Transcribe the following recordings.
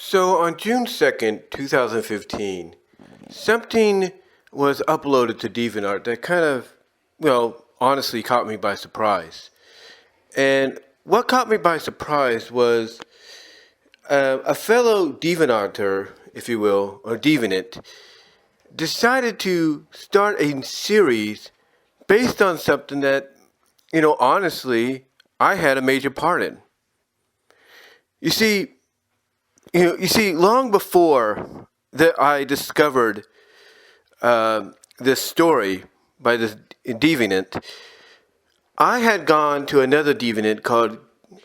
So on June 2nd, 2015, something was uploaded to DeviantArt that kind of, honestly caught me by surprise. And what caught me by surprise was a fellow DeviantArter, if you will, or Deviant, decided to start a series based on something that, honestly, I had a major part in. You see, long before that I discovered this story by this deviant, I had gone to another deviant called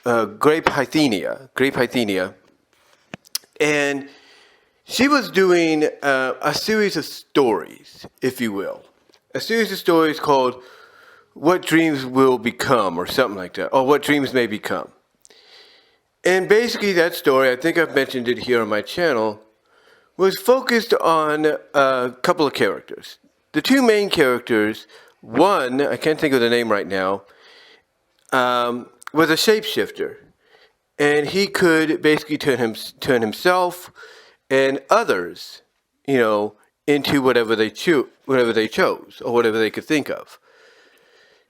Grapehithenia, and she was doing a series of stories, if you will. A series of stories called What Dreams Will Become, or something like that, or What Dreams May Become. And basically that story, I think I've mentioned it here on my channel, was focused on a couple of characters. The two main characters, one, I can't think of the name right now, was a shapeshifter. And he could basically turn himself and others, into whatever they chose, or whatever they could think of.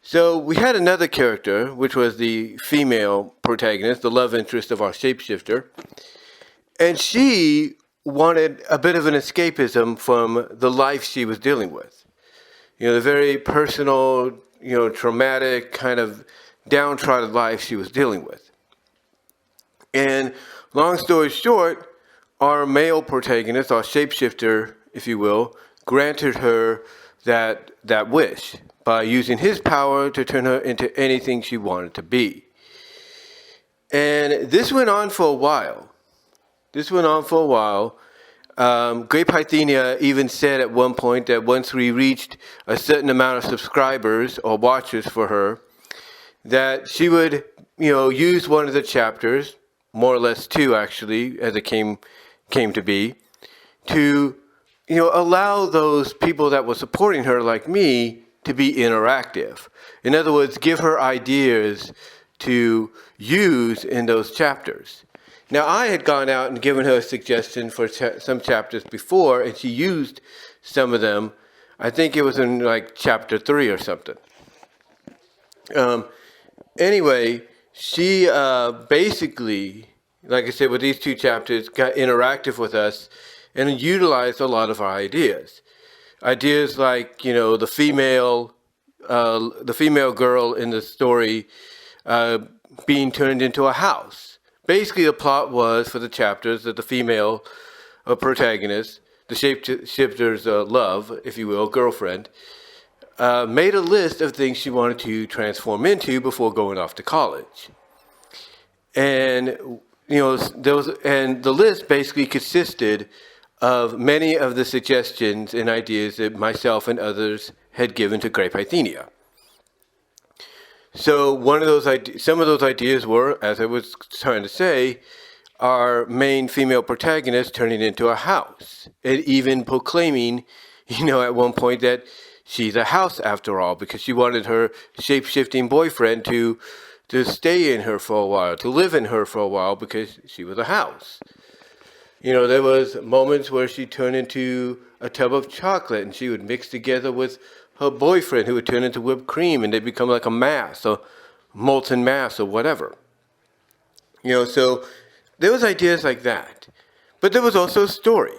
So we had another character, which was the female protagonist, the love interest of our shapeshifter, and she wanted a bit of an escapism from the life she was dealing with. The very personal, traumatic, kind of downtrodden life she was dealing with. And long story short, our male protagonist, our shapeshifter, if you will, granted her that wish by using his power to turn her into anything she wanted to be. And this went on for a while. Grapehithenia even said at one point that once we reached a certain amount of subscribers or watchers for her, that she would, use one of the chapters, more or less two actually, as it came to be, to, allow those people that were supporting her, like me, to be interactive. In other words, give her ideas to use in those chapters. Now, I had gone out and given her a suggestion for some chapters before, and she used some of them. I think it was in like chapter 3 or something. Anyway, she basically, like I said, with these two chapters, got interactive with us and utilized a lot of our ideas. Ideas like, the female girl in the story being turned into a house. Basically, the plot was for the chapters that the female protagonist, the shapeshifter's love, if you will, girlfriend, made a list of things she wanted to transform into before going off to college. And the list basically consisted of many of the suggestions and ideas that myself and others had given to Grapehithenia. So some of those ideas were, as I was trying to say, our main female protagonist turning into a house, and even proclaiming, at one point that she's a house after all, because she wanted her shape-shifting boyfriend to stay in her for a while, to live in her for a while, because she was a house. There was moments where she turned into a tub of chocolate and she would mix together with her boyfriend, who would turn into whipped cream, and they'd become like a mass, a molten mass or whatever. So there was ideas like that. But there was also a story.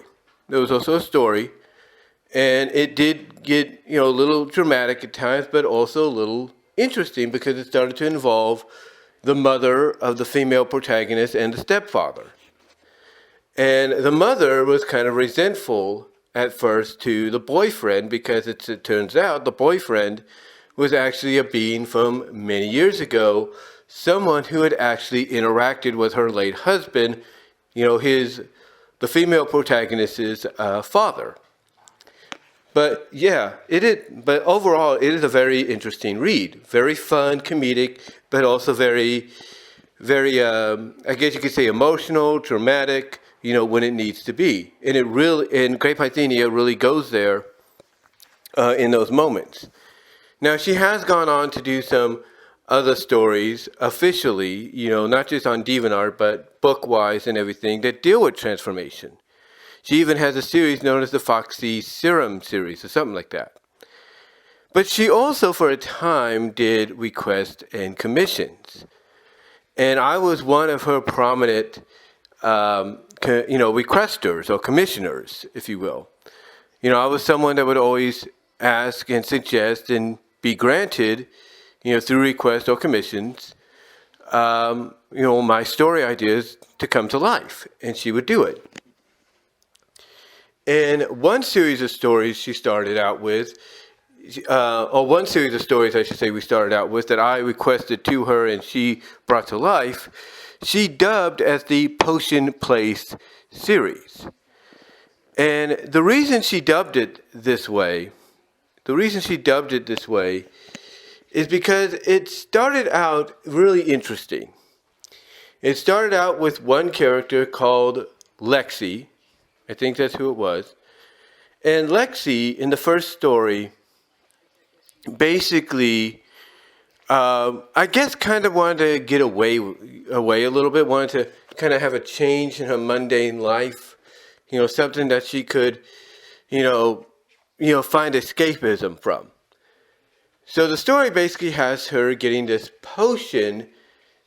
And it did get, a little dramatic at times, but also a little interesting because it started to involve the mother of the female protagonist and the stepfather. And the mother was kind of resentful at first to the boyfriend because it turns out the boyfriend was actually a being from many years ago, someone who had actually interacted with her late husband, the female protagonist's father. But yeah, but overall, it is a very interesting read. Very fun, comedic, but also very, very, I guess you could say emotional, dramatic, when it needs to be. And Grapehithenia really goes there in those moments. Now, she has gone on to do some other stories officially, not just on DeviantArt, but book-wise and everything, that deal with transformation. She even has a series known as the Foxy Serum series or something like that. But she also, for a time, did requests and commissions. And I was one of her prominent, requesters or commissioners, if you will. I was someone that would always ask and suggest and be granted, through requests or commissions, my story ideas to come to life. And she would do it. And one series of stories she started out with, one series of stories, I should say, we started out with that I requested to her and she brought to life, she dubbed as the Potion Place series. And the reason she dubbed it this way is because it started out really interesting. It started out with one character called Lexi. I think that's who it was. And Lexi, in the first story, basically, I guess kind of wanted to get away a little bit, wanted to kind of have a change in her mundane life, something that she could, find escapism from. So the story basically has her getting this potion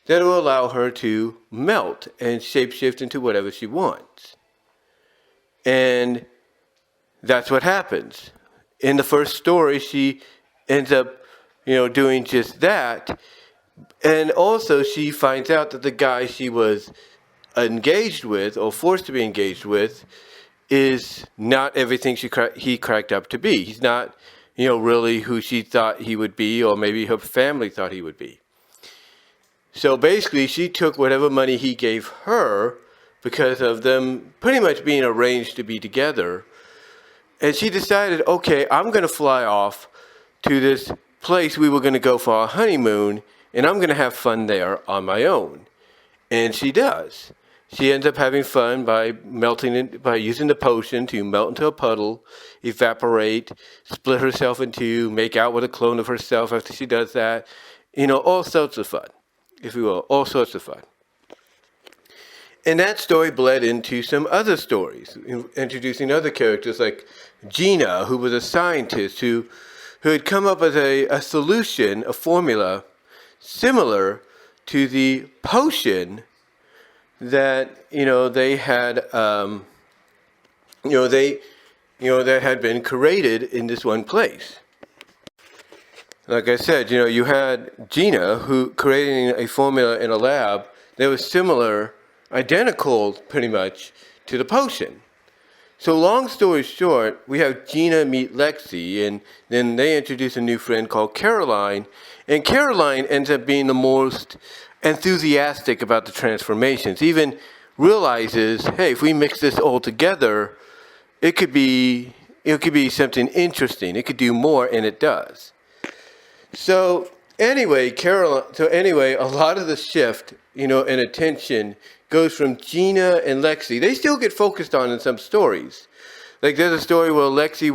that will allow her to melt and shapeshift into whatever she wants. And that's what happens. In the first story, she ends up, doing just that. And also she finds out that the guy she was engaged with or forced to be engaged with is not everything he cracked up to be. He's not, really who she thought he would be, or maybe her family thought he would be. So basically, she took whatever money he gave her because of them pretty much being arranged to be together. And she decided, okay, I'm going to fly off to this place we were going to go for our honeymoon, and I'm going to have fun there on my own. And she does. She ends up having fun by using the potion to melt into a puddle, evaporate, split herself in two, make out with a clone of herself after she does that. All sorts of fun, if you will, all sorts of fun. And that story bled into some other stories, introducing other characters like Gina, who was a scientist who had come up with a solution, a formula, similar to the potion that they had that had been created in this one place. Like I said, you had Gina who creating a formula in a lab that was similar, identical pretty much to the potion. So long story short, we have Gina meet Lexi, and then they introduce a new friend called Caroline, and Caroline ends up being the most enthusiastic about the transformations, even realizes, hey, if we mix this all together, it could be something interesting. It could do more, and it does. So anyway, a lot of the shift, and attention goes from Gina and Lexi. They still get focused on in some stories. Like there's a story where Lexi,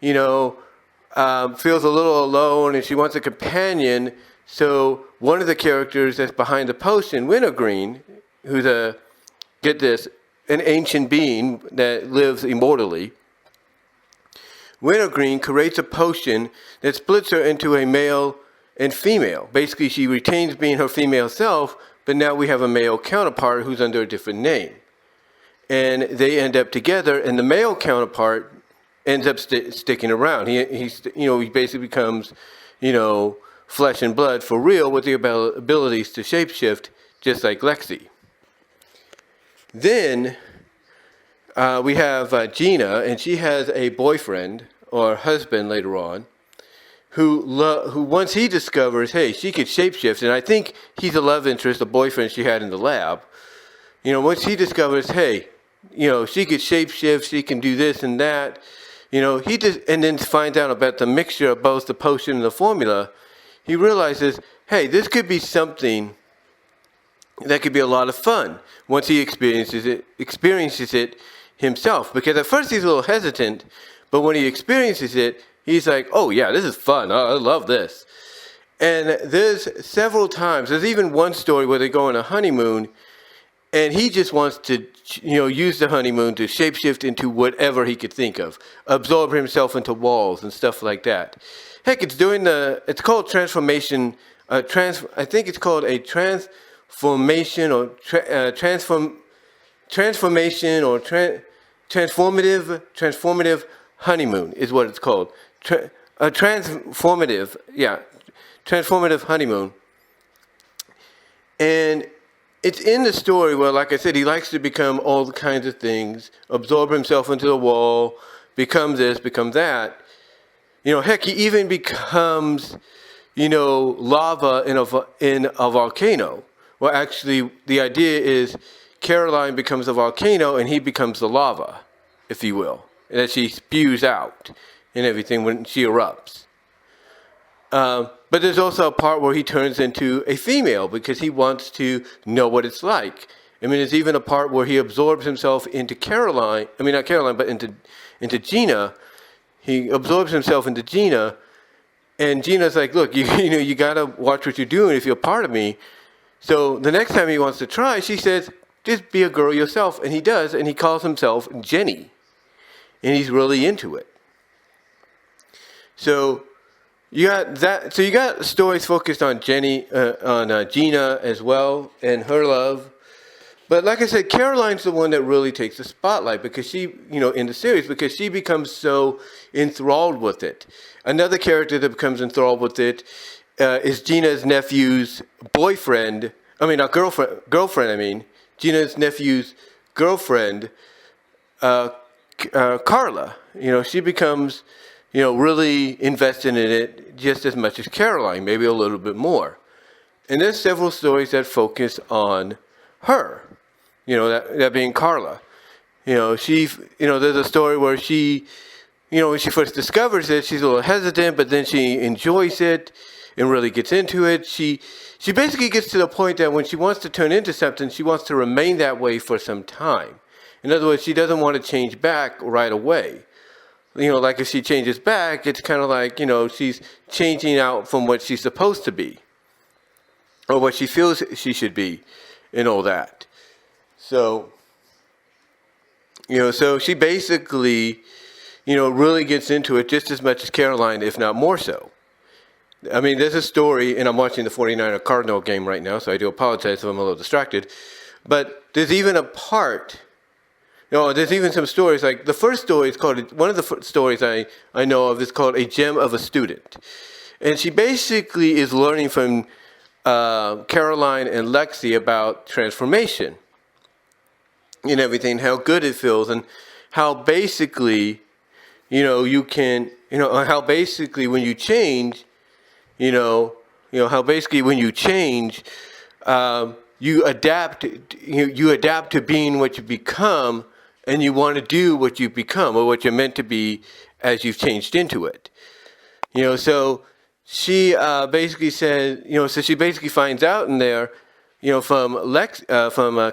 feels a little alone and she wants a companion. So one of the characters that's behind the potion, Wintergreen, who's an ancient being that lives immortally. Wintergreen creates a potion that splits her into a male and female. Basically, she retains being her female self, but now we have a male counterpart who's under a different name. And they end up together, and the male counterpart ends up sticking around. He basically becomes, flesh and blood for real with the abilities to shapeshift, just like Lexi. Then we have Gina, and she has a boyfriend or husband later on, who once he discovers, hey, she could shapeshift, and I think he's a love interest, a boyfriend she had in the lab. Once he discovers, hey, she could shapeshift, she can do this and that, and then finds out about the mixture of both the potion and the formula, he realizes, hey, this could be something that could be a lot of fun once he experiences it himself. Because at first he's a little hesitant, but when he experiences it, he's like, oh yeah, this is fun. I love this. And there's several times, there's even one story where they go on a honeymoon, and he just wants to, use the honeymoon to shapeshift into whatever he could think of, absorb himself into walls and stuff like that. Heck, it's called transformation, I think it's called a transformation or transformative honeymoon is what it's called. Transformative honeymoon. And it's in the story where, like I said, he likes to become all kinds of things, absorb himself into the wall, become this, become that. Heck, he even becomes, lava in a volcano. Well, actually, the idea is Caroline becomes a volcano and he becomes the lava, if you will, that she spews out and everything when she erupts. But there's also a part where he turns into a female because he wants to know what it's like. I mean, there's even a part where he absorbs himself into not Caroline, but into Gina. He absorbs himself into Gina, and Gina's like, look, you gotta watch what you're doing if you're part of me. So the next time he wants to try, she says, just be a girl yourself. And he does, and he calls himself Jenny. And he's really into it. So you got that. So you got stories focused on Gina as well, and her love. But like I said, Caroline's the one that really takes the spotlight because she, in the series, because she becomes so enthralled with it. Another character that becomes enthralled with it is Gina's nephew's boyfriend. Girlfriend. Gina's nephew's girlfriend, Carla. She becomes, really invested in it just as much as Caroline, maybe a little bit more. And there's several stories that focus on her. That being Carla. There's a story where she, when she first discovers it, she's a little hesitant, but then she enjoys it and really gets into it. She basically gets to the point that when she wants to turn into something, she wants to remain that way for some time. In other words, she doesn't want to change back right away. Like if she changes back, it's kind of like, she's changing out from what she's supposed to be or what she feels she should be and all that. So, so she basically, really gets into it just as much as Caroline, if not more so. I mean, there's a story, and I'm watching the 49er Cardinal game right now, so I do apologize if I'm a little distracted. But there's even a part, there's even some stories, like the first story is called, one of the stories I know of is called A Gem of a Student. And she basically is learning from Caroline and Lexi about transformation and everything, how good it feels, and how basically, you can, how basically when you change, how basically when you change, you adapt to being what you become, and you want to do what you become or what you're meant to be as you've changed into it. So she basically says, so she basically finds out in there, from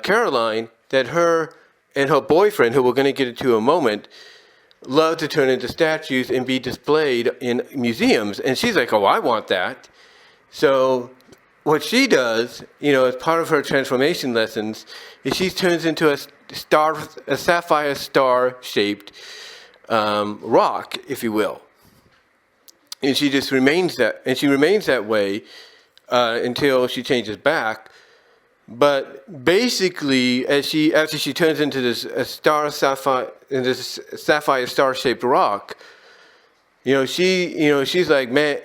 Caroline, that her and her boyfriend, who we're going to get into in a moment, love to turn into statues and be displayed in museums. And she's like, oh, I want that. So what she does, as part of her transformation lessons, is she turns into a sapphire star-shaped rock, if you will. And she just remains that way until she changes back. But basically, after she turns into this sapphire star-shaped rock, she's like, man,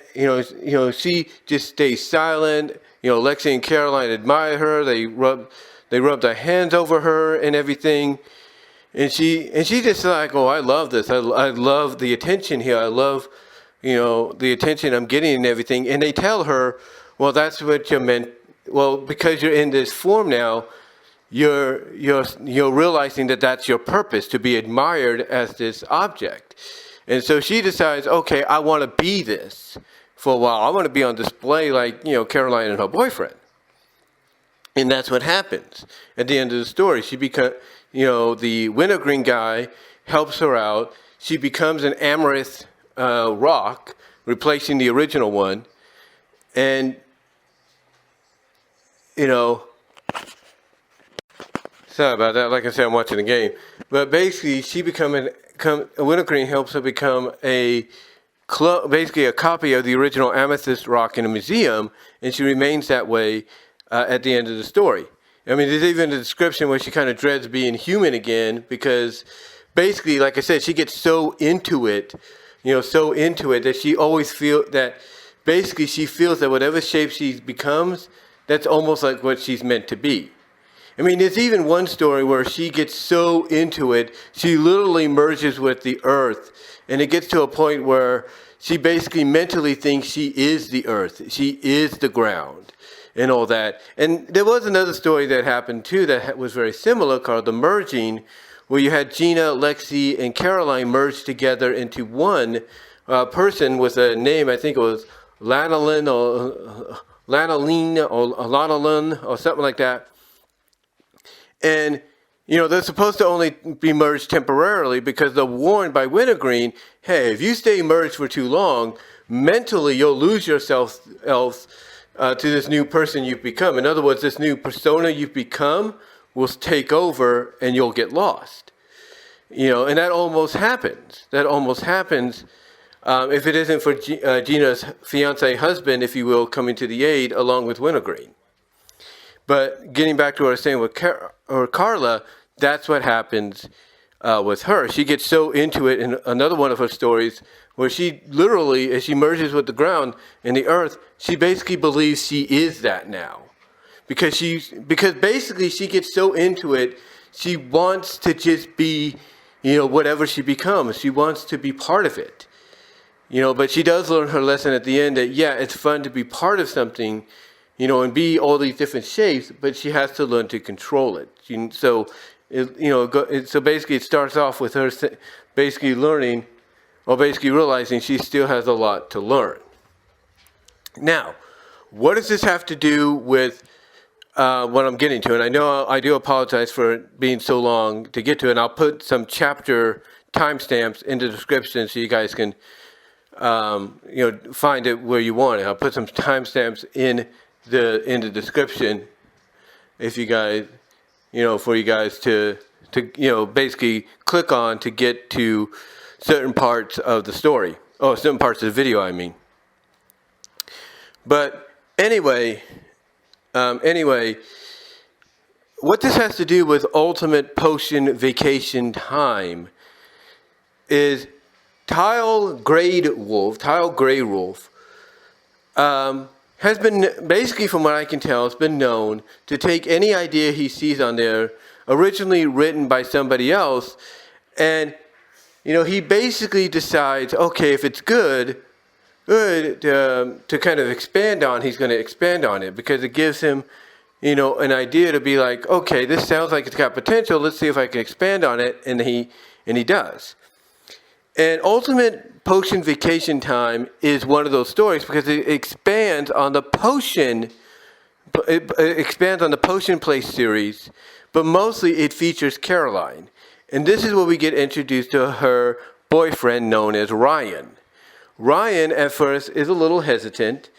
she just stays silent. Lexi and Caroline admire her. They rub their hands over her and everything. And she just like, oh, I love this. I love the attention here. I love, the attention I'm getting and everything. And they tell her, well, that's what you're meant. Well, because you're in this form now, you're realizing that that's your purpose, to be admired as this object. And so she decides, okay, I want to be this for a while. I want to be on display like, Caroline and her boyfriend. And that's what happens. At the end of the story, she becomes, the wintergreen guy helps her out. She becomes an amaranth rock, replacing the original one. And, you know, sorry about that. Like I said, I'm watching the game. But basically, wintergreen helps her become basically a copy of the original amethyst rock in a museum, and she remains that way at the end of the story. I mean, there's even a description where she kind of dreads being human again, because basically, like I said, she gets so into it, that she always feels that basically she feels that whatever shape she becomes, that's almost like what she's meant to be. I mean, there's even one story where she gets so into it, she literally merges with the earth. And it gets to a point where she basically mentally thinks she is the earth. She is the ground and all that. And there was another story that happened too that was very similar called The Merging, where you had Gina, Lexi, and Caroline merged together into one person with a name, I think it was Lanolin or something like that. And, they're supposed to only be merged temporarily because they're warned by Wintergreen, hey, if you stay merged for too long, mentally you'll lose yourself to this new person you've become. In other words, this new persona you've become will take over and you'll get lost. And that almost happens. If it isn't for Gina's fiancé husband, if you will, coming to the aid along with Wintergreen. But getting back to what I was saying with Carla, that's what happens with her. She gets so into it in another one of her stories where she literally, as she merges with the ground and the earth, she basically believes she is that now. Because basically she gets so into it, she wants to just be, whatever she becomes. She wants to be part of it. But she does learn her lesson at the end that, yeah, it's fun to be part of something, and be all these different shapes, but she has to learn to control it. So basically it starts off with her basically learning, or basically realizing she still has a lot to learn. Now, what does this have to do with what I'm getting to? And I know I do apologize for being so long to get to it, and I'll put some chapter timestamps in the description so you guys can find it where you want it. I'll put some timestamps in the description if you guys, for you guys to basically click on to get to certain parts of the story. Oh, certain parts of the video, I mean. But anyway, what this has to do with Ultimate Potion Vacation Time is Talgreywolf, has been, basically from what I can tell, has been known to take any idea he sees on there, originally written by somebody else, and, he basically decides, okay, if it's good to kind of expand on, he's going to expand on it, because it gives him, an idea to be like, okay, this sounds like it's got potential, let's see if I can expand on it, and he does. And Ultimate Potion Vacation Time is one of those stories because it expands on the Potion Place series, but mostly it features Caroline. And this is where we get introduced to her boyfriend known as Ryan. Ryan at first is a little hesitant,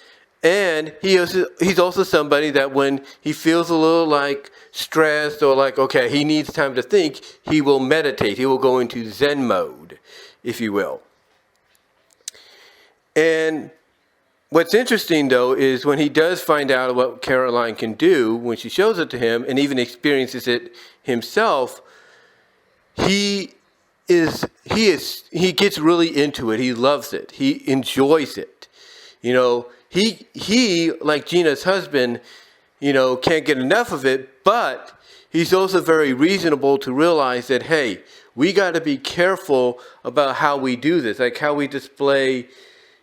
and he's also somebody that when he feels a little like stressed or like, okay, he needs time to think, he will meditate. He will go into Zen mode, if you will. And what's interesting, though, is when he does find out what Caroline can do, when she shows it to him and even experiences it himself, he gets really into it. He loves it. He enjoys it. He like Gina's husband, can't get enough of it, but he's also very reasonable to realize that, hey, we got to be careful about how we do this, like how we display,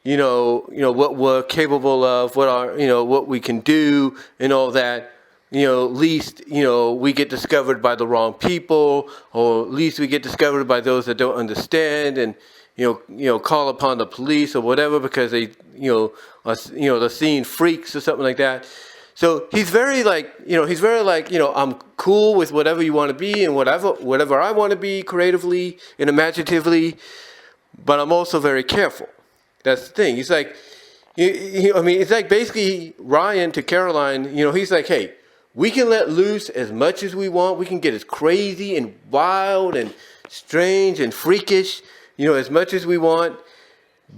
what we're capable of, what we can do, and all that. Least, we get discovered by the wrong people, or at least we get discovered by those that don't understand, and call upon the police or whatever because they, they're seeing freaks or something like that. So he's very I'm cool with whatever you want to be and whatever I want to be creatively and imaginatively, but I'm also very careful. That's the thing. He's like, I mean, it's like basically Ryan to Caroline, he's like, hey, we can let loose as much as we want. We can get as crazy and wild and strange and freakish, as much as we want.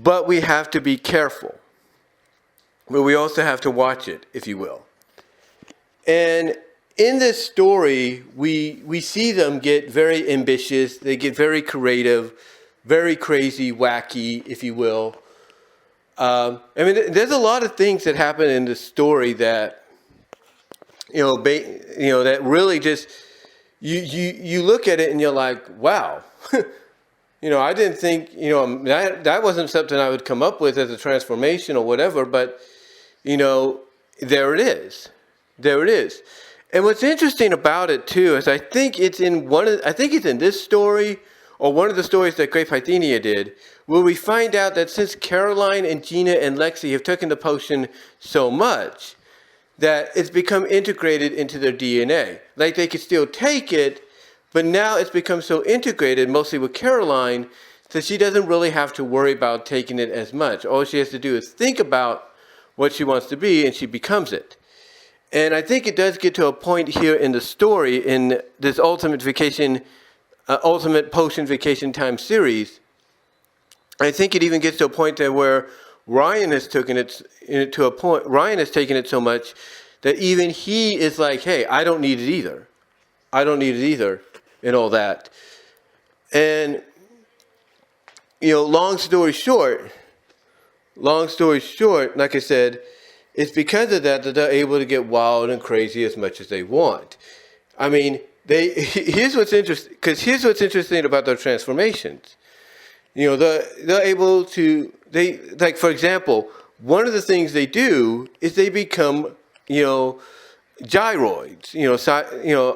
But we have to be careful. But we also have to watch it, if you will. And in this story, we see them get very ambitious. They get very creative, very crazy, wacky, if you will. I mean, there's a lot of things that happen in this story that, that really just, you look at it and you're like, wow. I didn't think, that wasn't something I would come up with as a transformation or whatever, but, there it is. There it is. And what's interesting about it too is I think it's in this story or one of the stories that Great Pythenia did, where we find out that since Caroline and Gina and Lexi have taken the potion so much, that it's become integrated into their DNA. Like they could still take it, but now it's become so integrated, mostly with Caroline, that she doesn't really have to worry about taking it as much. All she has to do is think about what she wants to be, and she becomes it. And I think it does get to a point here in the story, in this Ultimate Potion Vacation Time series. I think it even gets to a point there where Ryan has taken it so much that even he is like, hey, I don't need it either. I don't need it either, and all that. And, long story short, like I said, it's because of that they're able to get wild and crazy as much as they want. I mean, here's what's interesting about their transformations. They're able to, like, for example, one of the things they do is they become, gyroids,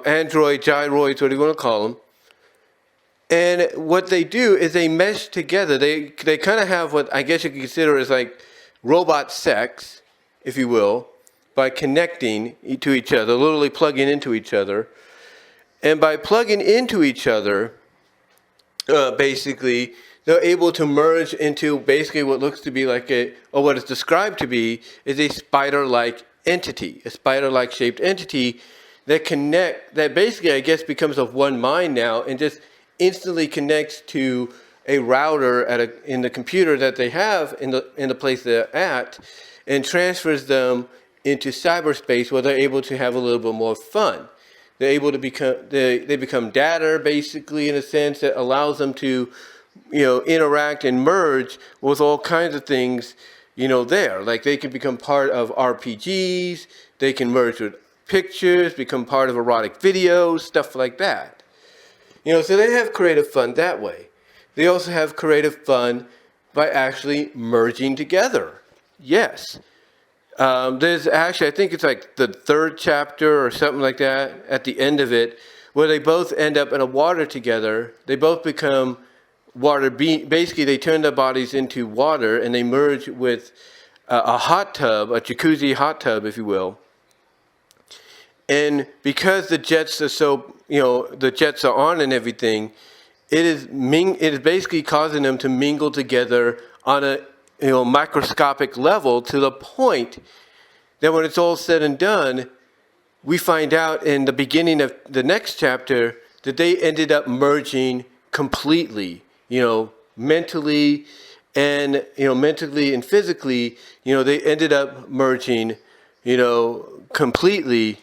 android gyroids, whatever you want to call them. And what they do is they mesh together. They kind of have what I guess you could consider as like robot sex, if you will, by connecting to each other, literally plugging into each other. And by plugging into each other, basically, they're able to merge into basically what looks to be like what is described to be is a spider-like entity, a spider-like shaped entity that basically, I guess, becomes of one mind now and just instantly connects to a router in the computer that they have in the place they're at, and transfers them into cyberspace where they're able to have a little bit more fun. They're able to become data, basically, in a sense that allows them to, interact and merge with all kinds of things, there. Like they can become part of RPGs, they can merge with pictures, become part of erotic videos, stuff like that. So they have creative fun that way. They also have creative fun by actually merging together. Yes. There's actually, I think it's like the 3rd chapter or something like that at the end of it, where they both end up in a water together. They both become water. Basically, they turn their bodies into water and they merge with a hot tub, a jacuzzi hot tub, if you will. And because the jets are the jets are on and everything, it is basically causing them to mingle together on a microscopic level, to the point that when it's all said and done, we find out in the beginning of the next chapter that they ended up merging completely, mentally and physically, they ended up merging, completely,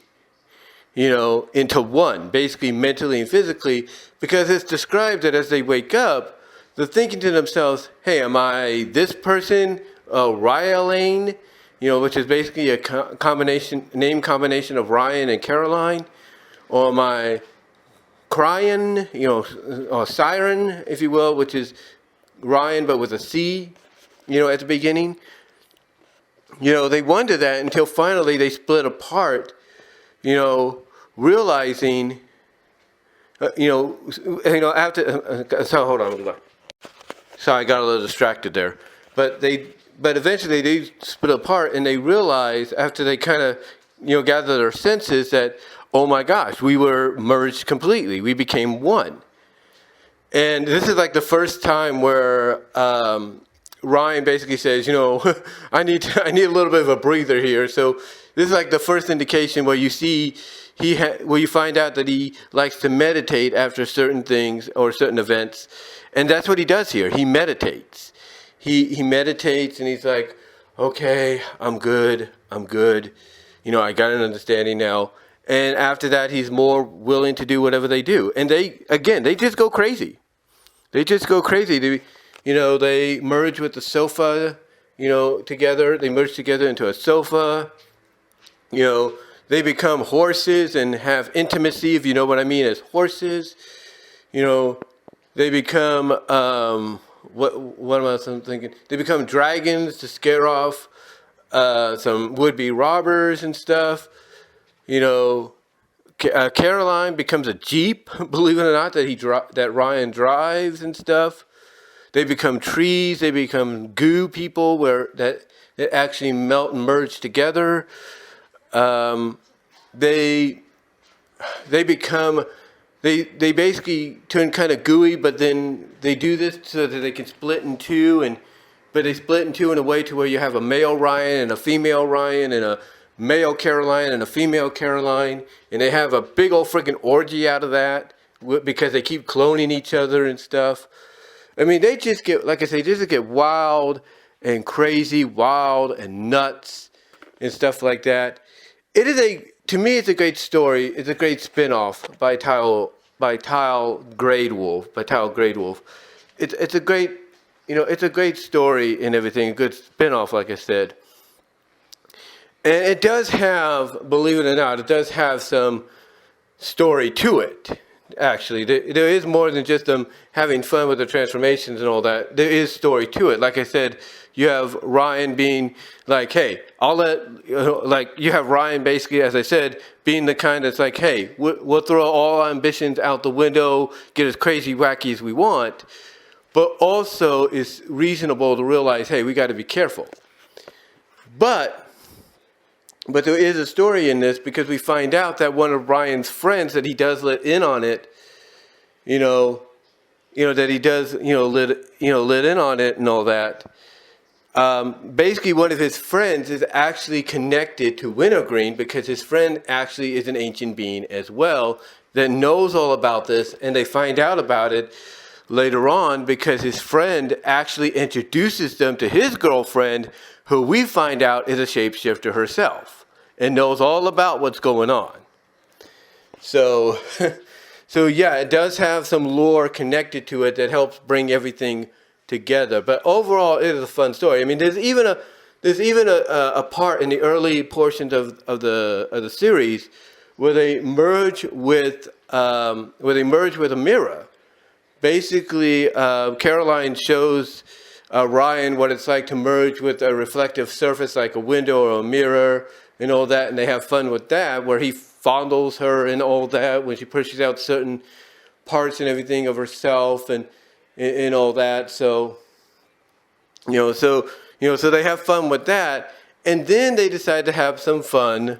into one, basically mentally and physically, because it's described that as they wake up, they're thinking to themselves, hey, am I this person, Ryan, which is basically a name combination of Ryan and Caroline, or am I Cryan, or Siren, if you will, which is Ryan but with a C, at the beginning. They wonder that until finally they split apart, realizing, after, so hold on. Sorry, I got a little distracted there. But eventually they split apart and they realize after they kind of, gather their senses that, oh my gosh, we were merged completely. We became one. And this is like the first time where Ryan basically says, I need a little bit of a breather here. So this is like the first indication where you see where you find out that he likes to meditate after certain things or certain events, and that's what he does here. He meditates. He meditates, and he's like, okay, I'm good. I got an understanding now. And after that, he's more willing to do whatever they do. And they just go crazy. They just go crazy. They merge with the sofa, together. They merge together into a sofa. They become horses and have intimacy, if you know what I mean, as horses. They become, what am I thinking? They become dragons to scare off some would-be robbers and stuff. Caroline becomes a Jeep, believe it or not, that Ryan drives and stuff. They become trees. They become goo people that actually melt and merge together. They basically turn kind of gooey, but then they do this so that they can split in two, but they split in two in a way to where you have a male Ryan and a female Ryan and a male Caroline and a female Caroline, and they have a big old freaking orgy out of that because they keep cloning each other and stuff. I mean, they just get, like I say, just get wild and crazy, wild and nuts and stuff like that. To me, it's a great story. It's a great spin-off by Talgreywolf. It's a great, it's a great story and everything, a good spin-off, like I said. And it does have, believe it or not, it does have some story to it, actually. There is more than just them having fun with the transformations and all that. There is story to it. Like I said, you have Ryan being like, hey, you have Ryan basically, as I said, being the kind that's like, hey, we'll throw all our ambitions out the window, get as crazy wacky as we want, but also it's reasonable to realize, hey, we got to be careful. But there is a story in this because we find out that one of Ryan's friends that he does let in on it, that he does, let in on it and all that. Basically, one of his friends is actually connected to Wintergreen because his friend actually is an ancient being as well that knows all about this, and they find out about it later on because his friend actually introduces them to his girlfriend, who we find out is a shapeshifter herself and knows all about what's going on. So yeah, it does have some lore connected to it that helps bring everything together. But overall, it is a fun story. I mean, there's even a part in the early portions of the series where they merge with a mirror. Basically, Caroline shows Ryan what it's like to merge with a reflective surface like a window or a mirror and all that, and they have fun with that, where he fondles her and all that when she pushes out certain parts and everything of herself and all that. So they have fun with that, and then they decide to have some fun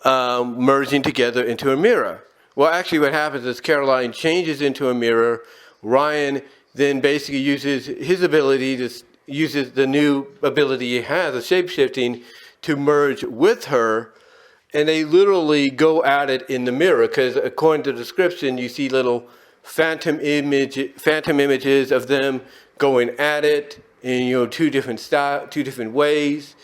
merging together into a mirror. Well, actually, what happens is Caroline changes into a mirror. Ryan then basically uses the new ability he has of shapeshifting to merge with her, and they literally go at it in the mirror because according to the description, you see little phantom images of them going at it in two different ways.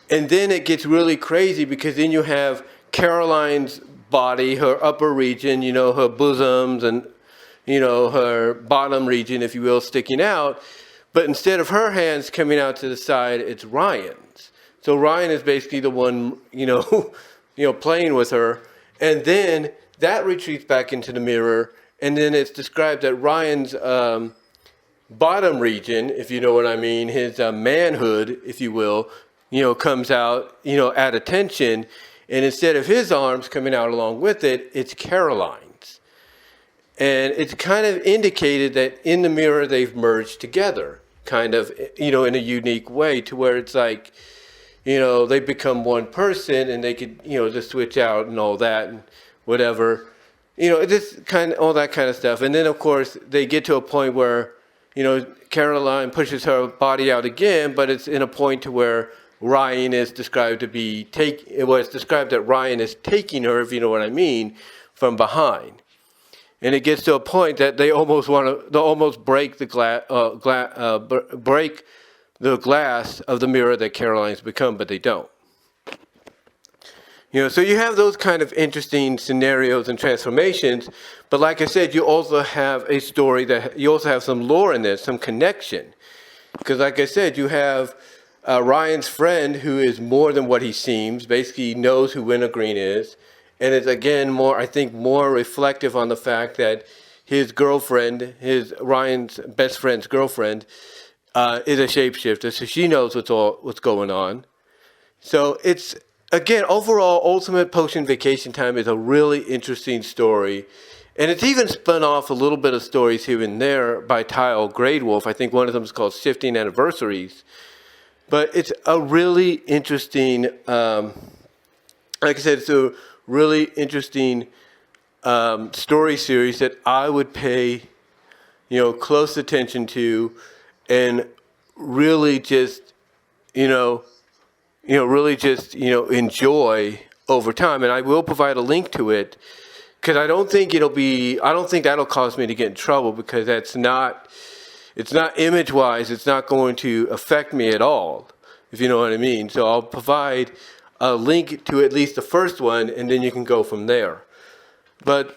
And then it gets really crazy because then you have Caroline's body, her upper region, her bosoms and her bottom region, if you will, sticking out. But instead of her hands coming out to the side, it's Ryan's. So Ryan is basically the one, playing with her. And then that retreats back into the mirror. And then it's described that Ryan's bottom region, if you know what I mean, his manhood, if you will, comes out, at attention. And instead of his arms coming out along with it, it's Caroline's. And it's kind of indicated that in the mirror they've merged together, kind of, in a unique way to where it's like, they become one person and they could, just switch out and all that and whatever. Just kind of all that kind of stuff. And then, of course, they get to a point where Caroline pushes her body out again, but it's in a point to where Ryan is described to be it's described that Ryan is taking her, if you know what I mean, from behind. And it gets to a point that they almost break the glass of the mirror that Caroline's become, but they don't. So you have those kind of interesting scenarios and transformations, but like I said, you also have a story you also have some lore in there, some connection. Because like I said, you have Ryan's friend who is more than what he seems, basically knows who Wintergreen is, and is again more reflective on the fact that his girlfriend, Ryan's best friend's girlfriend, is a shapeshifter, so she knows what's going on. So it's, again, overall, Ultimate Potion Vacation Time is a really interesting story. And it's even spun off a little bit of stories here and there by Talgreywolf. I think one of them is called Shifting Anniversaries. But it's a really interesting, like I said, it's a really interesting story series that I would pay, close attention to and really just, enjoy over time. And I will provide a link to it, because I don't think that'll cause me to get in trouble, because it's not image-wise, it's not going to affect me at all, if you know what I mean. So I'll provide a link to at least the first one, and then you can go from there. And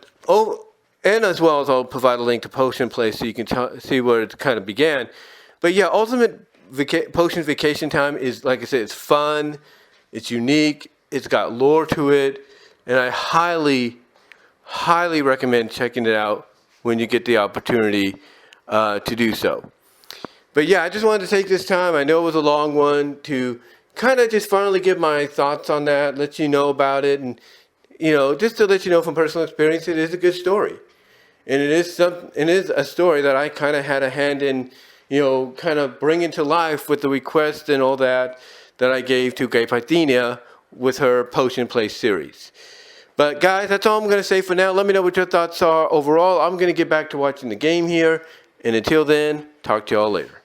as well as I'll provide a link to Potion Place so you can see where it kind of began. But yeah, Ultimate Potion Vacation Time is, like I said, it's fun, it's unique, it's got lore to it, and I highly recommend checking it out when you get the opportunity to do so. But yeah, I just wanted to take this time, I know it was a long one, to kind of just finally give my thoughts on that, let you know about it, and just to let you know from personal experience, it is a good story. And it is a story that I kind of had a hand in, kind of bringing to life with the request and all that I gave to Gay Parthenia with her Potion Place series. But guys, that's all I'm going to say for now. Let me know what your thoughts are overall. I'm going to get back to watching the game here. And until then, talk to y'all later.